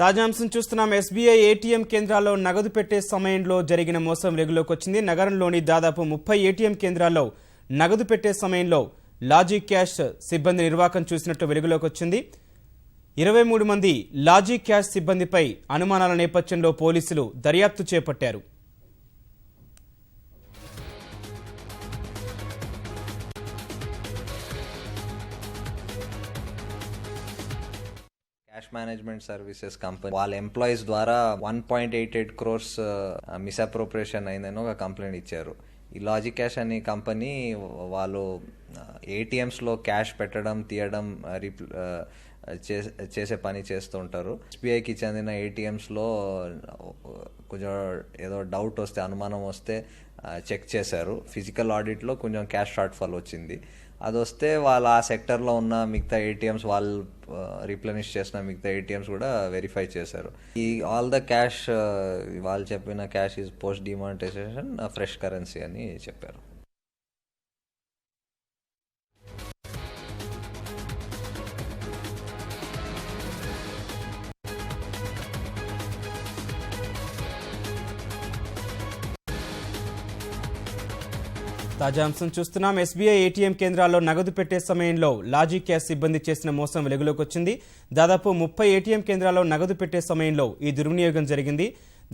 తాజా అంశం చూస్తున్నాం. ఎస్బీఐ ఏటీఎం కేంద్రాల్లో నగదు పెట్టే సమయంలో జరిగిన మోసం వెలుగులోకి వచ్చింది. నగరంలోని దాదాపు 30 ఏటీఎం కేంద్రాల్లో నగదు పెట్టే సమయంలో లాజిక్ క్యాష్ సిబ్బంది నిర్వాకం చూసినట్టు వెలుగులోకి వచ్చింది. 23 మంది లాజిక్ క్యాష్ సిబ్బందిపై అనుమానాల నేపథ్యంలో పోలీసులు దర్యాప్తు చేపట్టారు. క్యాష్ మేనేజ్మెంట్ సర్వీసెస్ కంపెనీ వాళ్ళ ఎంప్లాయీస్ ద్వారా 1.88 crores మిస్అప్రోప్రియేషన్ అయిందని ఒక కంప్లైంట్ ఇచ్చారు. ఈ లాజిక్ క్యాష్ అనే కంపెనీ వాళ్ళు ఏటీఎంస్లో క్యాష్ పెట్టడం తీయడం చేసే పని చేస్తూ ఉంటారు. ఎస్బీఐకి చెందిన ఏటీఎంస్లో కొంచెం ఏదో డౌట్ వస్తే అనుమానం వస్తే చెక్ చేశారు. ఫిజికల్ ఆడిట్లో కొంచెం క్యాష్ షార్ట్ ఫాల్ వచ్చింది. అది వస్తే వాళ్ళు ఆ సెక్టర్లో ఉన్న మిగతా ఏటీఎంస్ వాళ్ళు రీప్లెనిష్ చేసిన మిగతా ఏటీఎంస్ కూడా వెరిఫై చేశారు. ఈ ఆల్ ద క్యాష్ వాళ్ళు చెప్పిన cash is post demonetization fresh currency అని చెప్పారు. తాజా అంశం చూస్తున్నాం. ఎస్బీఐ ఏటీఎం కేంద్రాల్లో నగదు పెట్టే సమయంలో లాజిక్ క్యాష్ సిబ్బంది చేసిన మోసం వెలుగులోకి వచ్చింది. దాదాపు 30 ఏటీఎం కేంద్రాల్లో నగదు పెట్టే సమయంలో ఈ దుర్వినియోగం జరిగింది.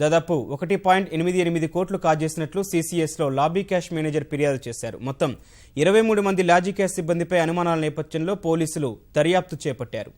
దాదాపు 1.88 కోట్లు కాజేసినట్లు సీసీఎస్లో లాబీ క్యాష్ మేనేజర్ ఫిర్యాదు చేశారు. మొత్తం 23 మంది లాజిక్ క్యాష్ సిబ్బందిపై అనుమానాల నేపథ్యంలో పోలీసులు దర్యాప్తు చేపట్టారు.